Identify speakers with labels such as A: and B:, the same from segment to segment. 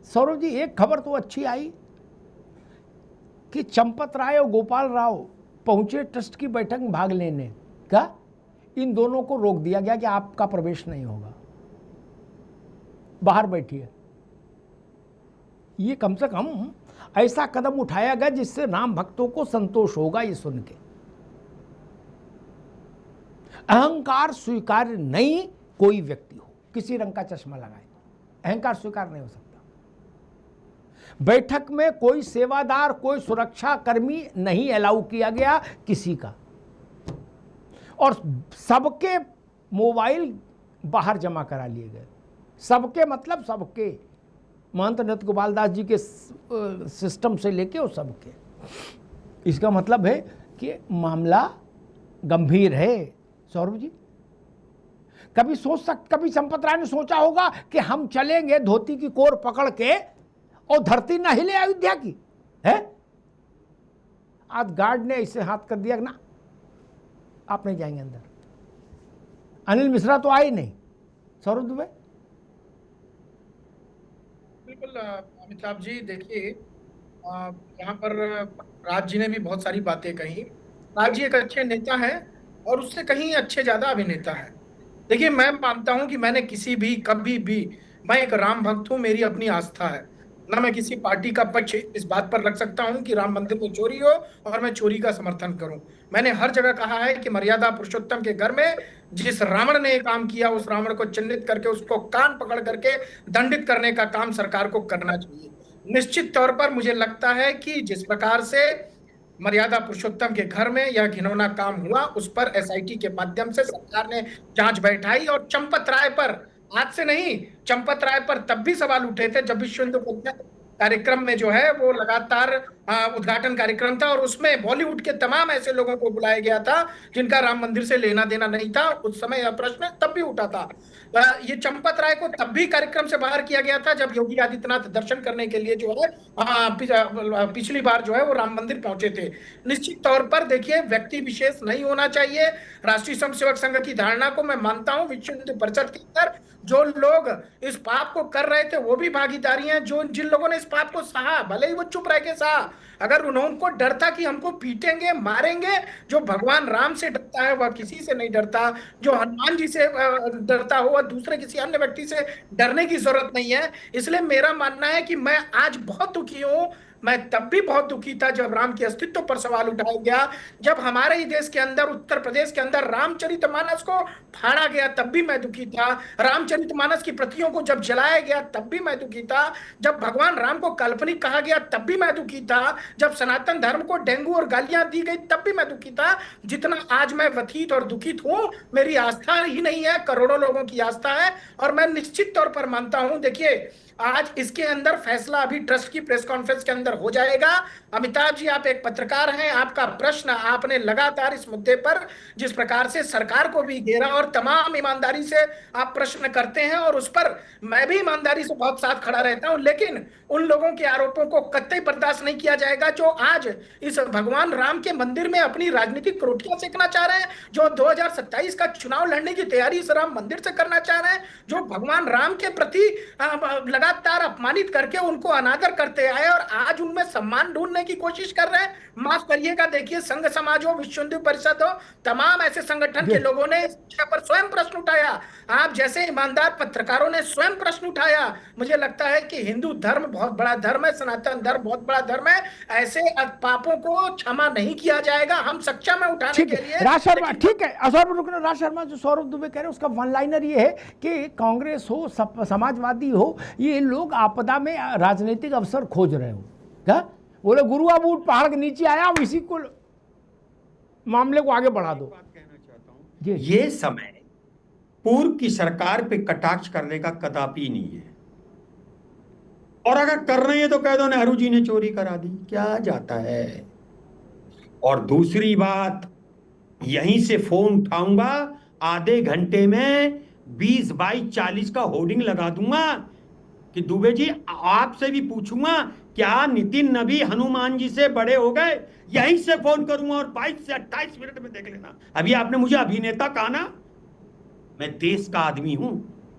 A: सौरभ जी, एक खबर तो अच्छी आई कि चंपत राय और गोपाल राव पहुंचे ट्रस्ट की बैठक में भाग लेने का, इन दोनों को रोक दिया गया कि आपका प्रवेश नहीं होगा, बाहर बैठिए। ये कम से कम ऐसा कदम उठाया गया जिससे राम भक्तों को संतोष होगा। ये सुन के अहंकार स्वीकार नहीं, कोई व्यक्ति हो किसी रंग का चश्मा लगाए, अहंकार स्वीकार नहीं हो सकता। बैठक में कोई सेवादार, कोई सुरक्षा कर्मी नहीं अलाउ किया गया किसी का, और सबके मोबाइल बाहर जमा करा लिए गए। सबके मतलब सबके, महंत नृत्य गोपाल दास जी के सिस्टम से लेके और सबके। इसका मतलब है कि मामला गंभीर है। सौरभ जी, कभी चंपत राय ने सोचा होगा कि हम चलेंगे धोती की कोर पकड़ के और धरती ना हिले अयोध्या की है? आज गार्ड ने ऐसे हाथ कर दिया ना, आप नहीं जाएंगे अंदर। अनिल मिश्रा तो आए नहीं। सौरभ दुबे,
B: बिल्कुल अमिताभ जी, देखिए यहाँ पर राज जी ने भी बहुत सारी बातें कही। राज जी एक अच्छे नेता हैं और उससे कहीं अच्छे ज्यादा अभिनेता हैं। देखिए, मैं मानता हूं कि मैंने कभी भी मैं एक राम भक्त हूं, मेरी अपनी आस्था है। ना मैं किसी पार्टी का पक्ष इस बात पर रख सकता हूं कि राम मंदिर में चोरी हो और मैं चोरी का समर्थन करूं। मैंने हर जगह कहा है कि मर्यादा पुरुषोत्तम के घर में जिस रावण ने ये काम किया, उस रावण को चिन्हित करके उसको कान पकड़ करके दंडित करने का काम सरकार को करना चाहिए। निश्चित तौर पर मुझे लगता है कि जिस प्रकार से मर्यादा पुरुषोत्तम के घर में यह घिनौना काम हुआ, उस पर एसआईटी के माध्यम से सरकार ने जांच बैठाई। और चंपत राय पर, आज से नहीं, चंपत राय पर तब भी सवाल उठे थे जब विश्व हिंदू परिषद कार्यक्रम में जो है वो लगातार उद्घाटन कार्यक्रम था और उसमें बॉलीवुड के तमाम ऐसे लोगों को बुलाया गया था जिनका राम मंदिर से लेना देना नहीं था। उस समय यह प्रश्न तब भी उठा था। ये चंपत राय को तब भी कार्यक्रम से बाहर किया गया था जब योगी आदित्यनाथ दर्शन करने के लिए जो है पिछली बार जो है वो राम मंदिर पहुंचे थे। निश्चित तौर पर देखिए, व्यक्ति विशेष नहीं होना चाहिए। राष्ट्रीय स्वयंसेवक संघ की धारणा को मैं मानता हूं। विश्व हिंदू परिषद के अंदर जो लोग इस पाप को कर रहे थे वो भी भागीदारी हैं। जो जिन लोगों ने इस पाप को सहा, भले ही वो चुप रह के सहा, अगर उनको डर था कि हमको पीटेंगे मारेंगे, जो भगवान राम से डरता है वह किसी से नहीं डरता। जो हनुमान जी से डरता हो वह दूसरे किसी अन्य व्यक्ति से डरने की जरूरत नहीं है। इसलिए मेरा मानना है कि मैं आज बहुत दुखी हूं। मैं तब भी बहुत दुखी था जब राम के अस्तित्व पर सवाल उठाया गया। जब हमारे ही देश के अंदर, उत्तर प्रदेश के अंदर रामचरितमानस को फाड़ा गया तब भी मैं दुखी था। रामचरितमानस की प्रतियों को जब जलाया गया तब भी मैं दुखी था। जब भगवान राम को काल्पनिक कहा गया तब भी मैं दुखी था। जब सनातन धर्म को डेंगू और गालियां दी गई तब भी मैं दुखी था। जितना आज मैं व्यथित और दुखित हूं, मेरी आस्था ही नहीं है, करोड़ों लोगों की आस्था है। और मैं निश्चित तौर पर मानता हूं, देखिए आज इसके अंदर फैसला अभी ट्रस्ट की प्रेस कॉन्फ्रेंस के अंदर हो जाएगा। अमिताभ जी, आप एक पत्रकार हैं, आपका प्रश्न, आपने लगातार इस मुद्दे पर जिस प्रकार से सरकार को भी घेरा और तमाम ईमानदारी से आप प्रश्न करते हैं, और उस पर मैं भी ईमानदारी से बहुत साथ खड़ा रहता हूं। लेकिन उन लोगों के आरोपों को कतई बर्दाश्त नहीं किया जाएगा जो आज इस भगवान राम के मंदिर में अपनी राजनीतिक रोटियां सेकना चाह रहे हैं, जो 2027 का चुनाव लड़ने की तैयारी इस राम मंदिर से करना चाह रहे हैं, जो भगवान राम के प्रति लगातार अपमानित करके उनको अनादर करते आए और आज उनमें सम्मान ढूंढने की कोशिश कर रहे हैं। माफ करिएगा, देखिए संघ समाज हो, विश्व हिंदू परिषद हो, तमाम ऐसे संगठन के लोगों ने इस विषय पर स्वयं प्रश्न उठाया। आप जैसे ईमानदार पत्रकारों ने स्वयं प्रश्न उठाया। मुझे लगता है कि हिंदू धर्म बहुत बड़ा धर्म है, सनातन धर्म बहुत बड़ा धर्म है। ऐसे पापों को क्षमा नहीं किया जाएगा। हम सक्षम है उठाने के लिए।
A: राज शर्मा, ठीक है, राज शर्मा, जो सौरभ दुबे कह रहे हैं उसका वन लाइनर ये है कि कांग्रेस हो, समाजवादी हो, ये लोग आपदा में राजनीतिक अवसर खोज रहे हो। क्या बोले, गुरु अबूट पहाड़ के नीचे आया, इसी को मामले को आगे बढ़ा दो।
C: कहना चाहता हूं, ये समय पूर्व की सरकार पे कटाक्ष करने का कदापि नहीं है। और अगर कर रहे हैं तो कह दो नेहरू जी ने चोरी करा दी, क्या जाता है। और दूसरी बात, यहीं से फोन उठाऊंगा, आधे घंटे में 20/40 का होर्डिंग लगा दूंगा कि दुबे जी आपसे भी पूछूंगा क्या नितिन नबी हनुमान जी से बड़े हो गए। यहीं से फोन करूंगा और 22 से 28 मिनट में देख लेना। अभी आपने मुझे अभिनेता कहा ना, मैं देश का आदमी हूं।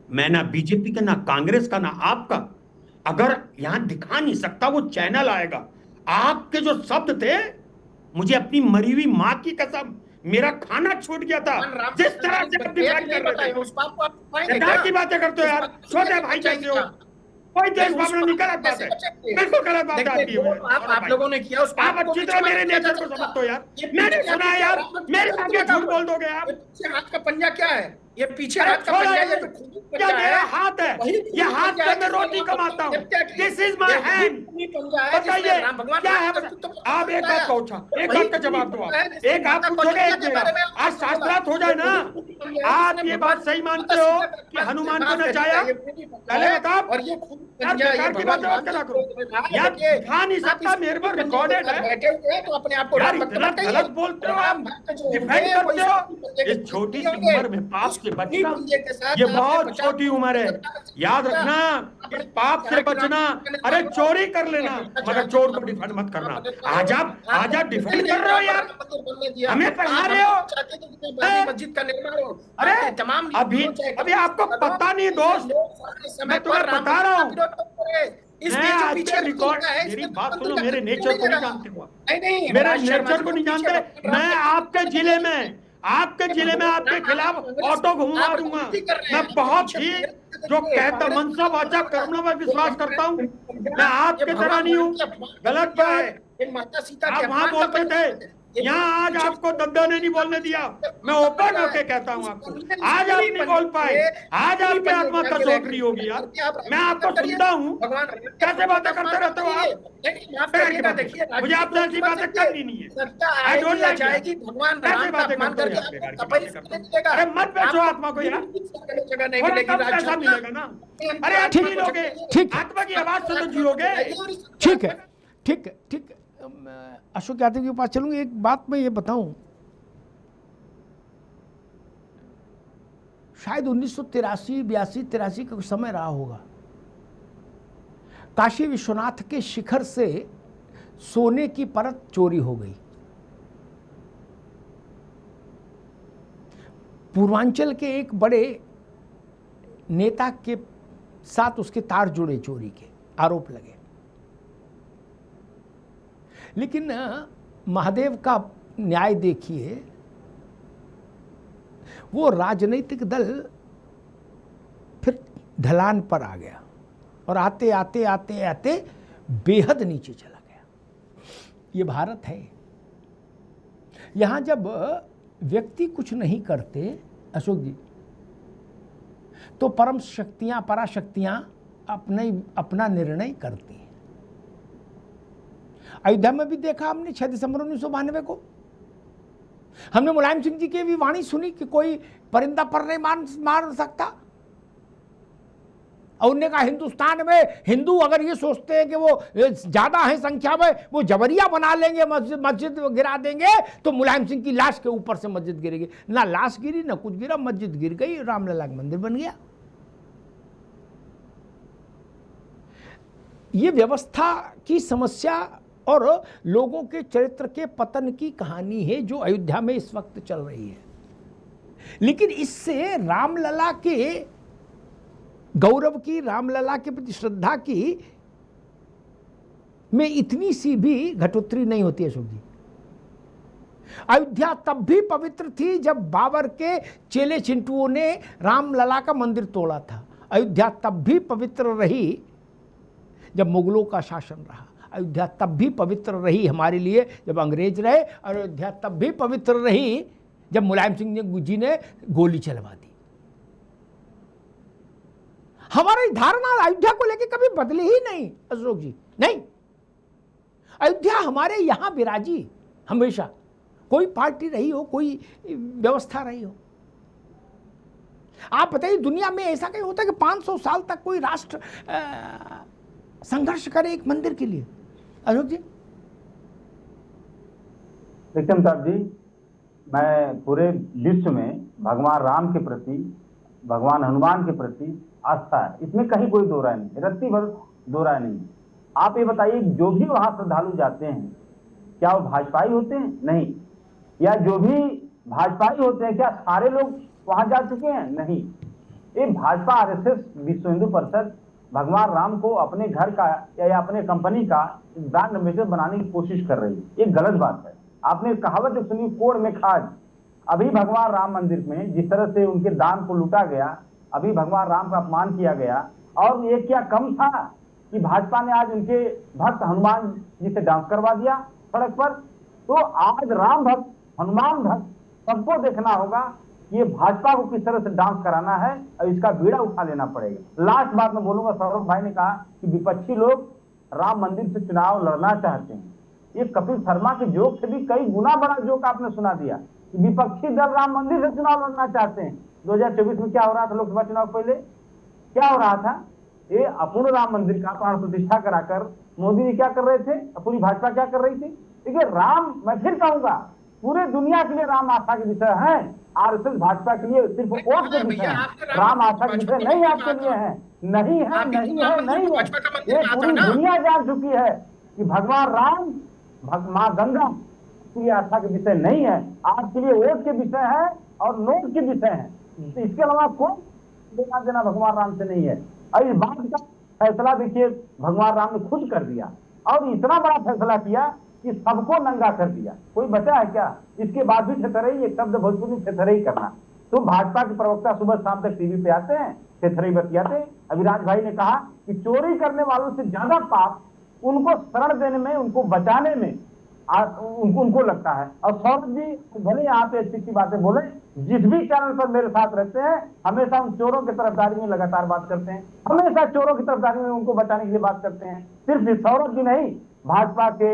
C: मैं ना बीजेपी का, ना कांग्रेस का, ना आपका। अगर यहां दिखा नहीं सकता, वो चैनल आएगा। आपके जो शब्द थे, मुझे अपनी मरी हुई मां की कसम, मेरा खाना छूट गया था जिस तरह से आप डिफेंड कर रहे थे।
B: उस बात को आप
C: क्या की बातें करते हो यार, छोटे भाई जैसे हो, कोई देश भावना नहीं, गलत बात है, बिल्कुल गलत बात है आपकी।
B: आप लोगों ने किया, उस
C: आप अच्छी तरह मेरे नेचर को समझते हो यार, मैंने सुना है यार, मेरे आगे झूठ बोल दोगे आप।
B: पीछे हाथ का पंजा क्या है? ये पीछे हाथ का पंजा है,
C: क्या मेरा हाथ है? ये हाथ से मैं रोटी कमाता हूँ। This is my hand. बताइए क्या है? आप एक बात पूछा, एक बात का जवाब दो आप। एक आप पूछोगे, एक मेरा। आज शास्त्रार्थ हो जाए ना। आप ये बात सही मानते हो कि हनुमान को नचाया? पहले बताओ।
B: और ये
C: यार बेकार की बातें मत करा करो यार, दिखा नहीं सकता, मेरे पर रिकॉर्डेड है।
B: बैठे हुए हैं तो अपने आप को
C: यार इतना गलत बोलते हो आप, डिफेंड करते हो। इस छोटी सी उम्र में पाप से बचना, ये बहुत छोटी उम्र है, याद रखना। इस पाप से बचना, अरे चोरी कर लेना, मगर चोर को डिफेंड मत करना। आज आप डिफेंड कर रहे हो यार, हमें पढ़ा रहे हो।
B: मस्जिद का निर्माण हो,
C: अरे
B: तमाम
C: अभी आपको पता नहीं दोस्त, मैं तुम्हें बता रहा हूँ। रिकॉर्ड, मेरी बात सुनो, मेरे नेचर को नहीं जानते हो, मेरे नेचर को नहीं जानते। मैं आपके जिले में आपके खिलाफ ऑटो घुमा दूंगा। मैं बहुत ही जो कहता मनसा वाचा कर्मों में विश्वास करता हूँ। मैं आपके तरह नहीं हूँ। गलत बात,
B: माता सीता
C: आप वहां बोलते थे, यहाँ आज आपको दद्दा ने नहीं बोलने दिया। मैं ओपन होके कहता हूँ आपको, आज आप नहीं बोल पाए, आज आपकी आत्मा कसोट रही होगी यार। मैं आपको सुनता हूँ, कैसे बातें करते रहते हो आप। मुझे आपसे ऐसी बातें करनी नहीं है। आई डोंट लाइक जाएगी। कैसे बातें करते हो? अरे मत बेचो आत्मा को यार, थोड़ा कम पैसा मिलेगा ना। अरे आप जी लोगे,
A: ठीक,
C: आत्मा की आवाज से तो जियोगे।
A: ठीक है, ठीक है, ठीक है। अशोक यादव के पास चलूंगी। एक बात मैं ये बताऊं, शायद 1983-82-83 का समय रहा होगा। काशी विश्वनाथ के शिखर से सोने की परत चोरी हो गई। पूर्वांचल के एक बड़े नेता के साथ उसके तार जुड़े, चोरी के आरोप लगे। लेकिन महादेव का न्याय देखिए, वो राजनीतिक दल फिर ढलान पर आ गया और आते आते आते आते बेहद नीचे चला गया। ये भारत है। यहां जब व्यक्ति कुछ नहीं करते अशोक जी, तो परम शक्तियां, पराशक्तियां अपना निर्णय करती हैं। अयोध्या में भी देखा हमने 6 दिसंबर 1992 को। हमने मुलायम सिंह जी की भी वाणी सुनी कि कोई परिंदा पर नहीं मार सकता। और उन्होंने कहा हिंदुस्तान में हिंदू अगर ये सोचते हैं कि वो ज्यादा है संख्या में, वो जबरिया बना लेंगे, मस्जिद गिरा देंगे, तो मुलायम सिंह की लाश के ऊपर से मस्जिद गिरेगी। ना लाश गिरी, ना कुछ गिरा, मस्जिद गिर गई, रामलला का मंदिर बन गया। ये व्यवस्था की समस्या और लोगों के चरित्र के पतन की कहानी है जो अयोध्या में इस वक्त चल रही है। लेकिन इससे रामलला के गौरव की, रामलला के प्रति श्रद्धा की में इतनी सी भी घटोत्तरी नहीं होती है अशोक जी। अयोध्या तब भी पवित्र थी जब बाबर के चेले चिंटुओं ने रामलला का मंदिर तोड़ा था। अयोध्या तब भी पवित्र रही जब मुगलों का शासन रहा। अयोध्या तब भी पवित्र रही हमारे लिए जब अंग्रेज रहे। और अयोध्या तब भी पवित्र रही जब मुलायम सिंह जी ने गोली चलवा दी। हमारी धारणा अयोध्या को लेकर कभी बदली ही नहीं अशोक जी, नहीं। अयोध्या हमारे यहां विराजी हमेशा, कोई पार्टी रही हो, कोई व्यवस्था रही हो। आप बताइए, दुनिया में ऐसा कहीं होता है कि 500 साल तक कोई राष्ट्र संघर्ष करे एक मंदिर के लिए? अशोक जी।
D: विक्रम साहब जी, मैं पूरे विश्व में भगवान राम के प्रति, भगवान हनुमान के प्रति आस्था है, इसमें कहीं कोई दो राय नहीं, रत्ती भर दो राय नहीं। आप ये बताइए, जो भी वहां श्रद्धालु जाते हैं क्या वो भाजपाई होते हैं? नहीं। या जो भी भाजपाई होते हैं क्या सारे लोग वहां जा चुके हैं? नहीं। ये भाजपा, आरएसएस, विश्व हिंदू परिषद भगवान राम को अपने घर का या अपने कंपनी का ब्रांड एम्बेसडर बनाने की कोशिश कर रही है। ये गलत बात है। आपने कहावत जो सुनी, कोड़ में खाज। अभी भगवान राम मंदिर में जिस तरह से उनके दान को लूटा गया, अभी भगवान राम का अपमान किया गया, और ये क्या कम था कि भाजपा ने आज उनके भक्त हनुमान जी से डांस करवा दिया सड़क पर। तो आज राम भक्त, हनुमान भक्त सबको देखना होगा ये भाजपा को किस तरह से डांस कराना है और इसका बीड़ा उठा लेना पड़ेगा। लास्ट बात मैं बोलूंगा, सौरभ भाई ने कहा कि विपक्षी लोग राम मंदिर से चुनाव लड़ना चाहते हैं। ये कपिल शर्मा के जोक से भी कई गुना बड़ा जोक आपने सुना दिया कि विपक्षी दल राम मंदिर से चुनाव लड़ना चाहते हैं। 2024 में क्या हो रहा था? लोकसभा चुनाव पहले क्या हो रहा था? ये अपूर्ण राम मंदिर का प्राण प्रतिष्ठा कराकर मोदी जी क्या कर रहे थे, पूरी भाजपा क्या कर रही थी? देखिए राम, मैं फिर कहूंगा, पूरे दुनिया के लिए राम आस्था के विषय है। आरएसएस भाजपा के लिए सिर्फ वोट के विषय है, राम आस्था के विषय नहीं आपके लिए है। नहीं है, नहीं है, नहीं है। ये पूरी दुनिया जान चुकी है कि भगवान राम, माँ गंगा पूरी आस्था के विषय नहीं है, आपके लिए वोट के विषय है और नोट के विषय है। तो इसके अलावा कोई लेना देना भगवान राम से नहीं है। और इस बात का फैसला देखिए भगवान राम ने खुद कर दिया, और इतना बड़ा फैसला किया कि सबको नंगा कर दिया। कोई बचा है क्या? इसके बाद भी थेथरई, एक शब्द भोजपुरी में थेथरई करना। तो भाजपा के प्रवक्ता सुबह शाम तक टीवी पे आते हैं, थेथरई बतियाते हैं। अविनाश भाई ने कहा कि चोरी करने वालों से ज्यादा पाप उनको शरण देने में, उनको बचाने में उनको लगता है। और सौरभ जी भले यहाँ पे अच्छी अच्छी बातें बोले, जिस भी चैनल पर मेरे साथ रहते हैं हमेशा उन चोरों की तरफदारी में लगातार बात करते हैं, हमेशा चोरों की तरफदारी में उनको बचाने के लिए बात करते हैं। सिर्फ सौरभ जी नहीं, भाजपा के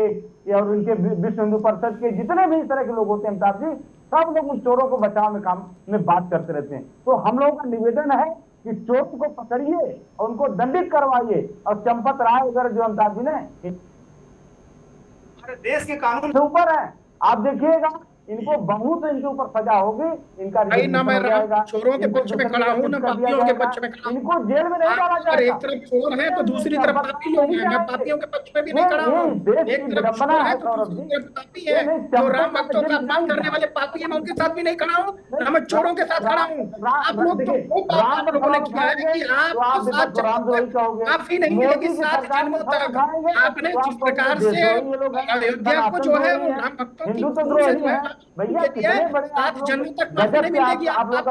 D: और उनके विश्व हिंदू परिषद के जितने भी इस तरह के लोग होते हैं, अमिताभ जी, सब लोग उन चोरों को बचाव में काम में बात करते रहते हैं। तो हम लोगों का निवेदन है कि चोर को पकड़िए और उनको दंडित करवाइए। और चंपत राय वगैरह जो अमिताभ जी ने देश के कानून से ऊपर है, आप देखिएगा इनको बहुत इनके ऊपर सजा होगी। इनका
B: ना मैं चोरों के पक्ष में खड़ा हूँ, ना पापियों के पक्ष में खड़ा हूँ।
D: इनको जेल में नहीं डाला जाएगा।
B: एक तरफ चोर है तो दूसरी तरफ पापी लोग हैं। मैं पापियों के पक्ष में भी नहीं खड़ा हूँ। एक तरफ चोर है तो दूसरी तरफ पापी है। जो राम भक्तों का अपमान करने वाले पापी है, मैं उनके साथ भी नहीं खड़ा हूँ, ना मैं चोरों के साथ खड़ा हूँ। आप लोग तो वो पाप आप लोगों ने किया है कि आप साथ काफी नहीं मिलेगी 7 जन्मों तक। आपने जिस प्रकार से अयोध्या को जो है वो राम भक्तों की भैया 7 जन्मों तक माफी नहीं मिलेगी। आप लोग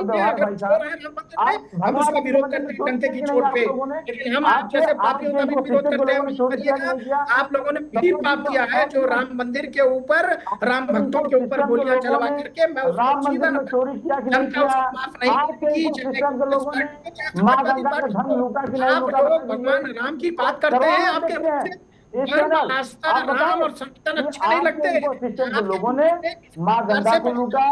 B: हम उसका विरोध करते हैं डंके की चोट पे, लेकिन हम आप जैसे पापियों का भी विरोध करते हैं। आप लोगों ने भी पाप किया है जो राम मंदिर के ऊपर, राम भक्तों के ऊपर गोलियां चलवा करके मैं उसको जीवन जनता उसको माफ नहीं की। आप लोग भगवान राम की बात करते हैं, आपके आस्था राम और संतन अच्छे नहीं लगते
D: लोगों ने माँ गंगा को लूटा।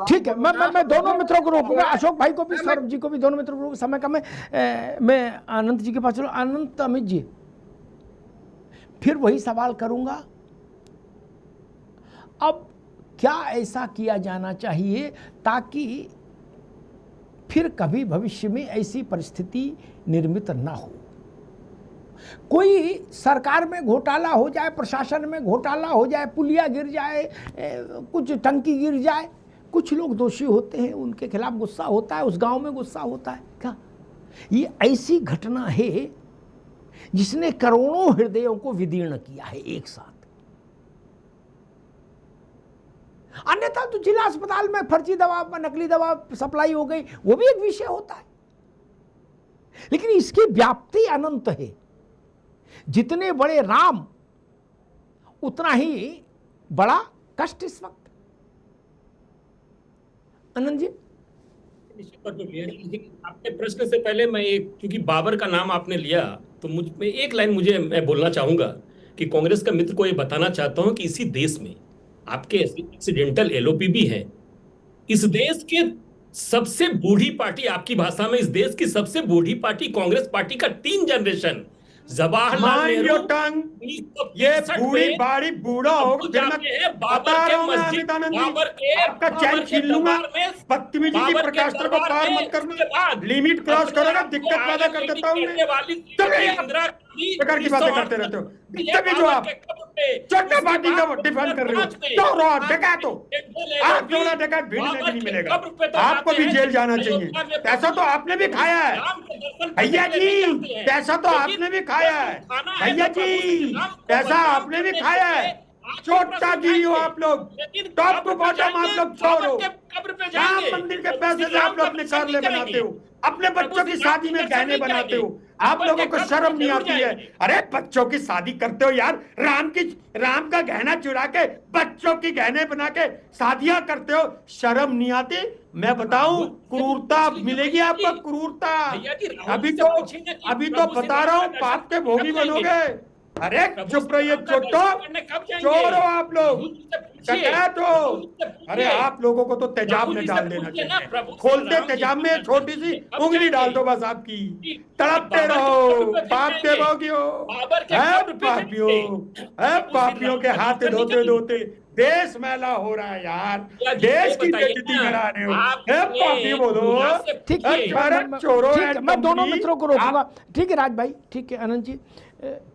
A: ठीक है, मैं दोनों मित्रों को रोकूंगा, अशोक भाई को भी, सौरभ जी को भी, दोनों मित्रों को। समय कम है, मैं अनंत जी के पास चलूँ। अनंत, अमित जी, फिर वही सवाल करूंगा। अब क्या ऐसा किया जाना चाहिए ताकि फिर कभी भविष्य में ऐसी परिस्थिति निर्मित ना हो? कोई सरकार में घोटाला हो जाए, प्रशासन में घोटाला हो जाए, पुलिया गिर जाए, कुछ टंकी गिर जाए, कुछ लोग दोषी होते हैं, उनके खिलाफ गुस्सा होता है, उस गांव में गुस्सा होता है। क्या ये ऐसी घटना है जिसने करोड़ों हृदयों को विदीर्ण किया है एक साथ? अन्यथा तो जिला अस्पताल में फर्जी दवा, नकली दवा सप्लाई हो गई, वो भी एक विषय होता है। लेकिन इसकी व्याप्ति अनंत है। जितने बड़े राम उतना ही बड़ा कष्ट इस वक्त। आनंद जी,
E: आपके प्रश्न से पहले मैं क्योंकि बाबर का नाम आपने लिया तो मुझ में एक लाइन मैं बोलना चाहूंगा कि कांग्रेस का मित्र को ये बताना चाहता हूं कि इसी देश में आपके एक्सीडेंटल एलओपी भी है। इस देश के सबसे बूढ़ी पार्टी, आपकी भाषा में इस देश की सबसे बूढ़ी पार्टी कांग्रेस पार्टी का 3 जनरेशन जवाहरलाल नेहरू,
C: ये बूढ़ी बाड़ी बूढ़ा हो आपका चैन छीन लूंगा। बदतमीजी की प्रकाशतर को पार मत करना, लिमिट क्रॉस करोगे दिक्कत पैदा कर देता हूँ। इंदिरा प्रकार की बातें करते रहते हो, जो आप छोटा पार्टी का डिफेंड कर रहे हो, चोरों और डकैतों, आप चोरों डकैत भीड़ में भी नहीं मिलेगा, आपको भी जेल जाना चाहिए। पैसा तो आपने भी खाया है भैया जी, पैसा तो आपने भी खाया है भैया जी, पैसा आपने भी खाया है। छोटा गिरी हो आप लोग, टॉप टू बॉटम आप लोग चोर हो। राम मंदिर के पैसे से आप लोग अपने कारले बनाते हो, अपने बच्चों की शादी में गहने बनाते हो, आप लोगों को शर्म नहीं आती है? अरे बच्चों की शादी करते हो यार, राम का गहना चुरा के बच्चों की गहने बना के शादियां करते हो, शर्म नहीं आती? मैं बताऊं, क्रूरता मिलेगी आपको, क्रूरता। अभी तो बता रहा हूं, पाप के भोगी बनोगे। अरे चुप रहिए छोटो, चोर हो आप लोग, डकैत हो। अरे आप लोगों को तो तेजाब में डाल देना चाहिए, खोलते तेजाब में छोटी सी उंगली डाल दो बस आपकी, तड़पते रहो, पाप के भोगी हो। पापियों के हाथ धोते धोते देश मैला हो रहा है यार, देश की बेइज्जती करा रहे हो। पापी बोलो,
A: ठीक है,
C: चोरों,
A: मैं दोनों मित्रों को रोकूंगा। ठीक है राज भाई, ठीक है अनंत जी,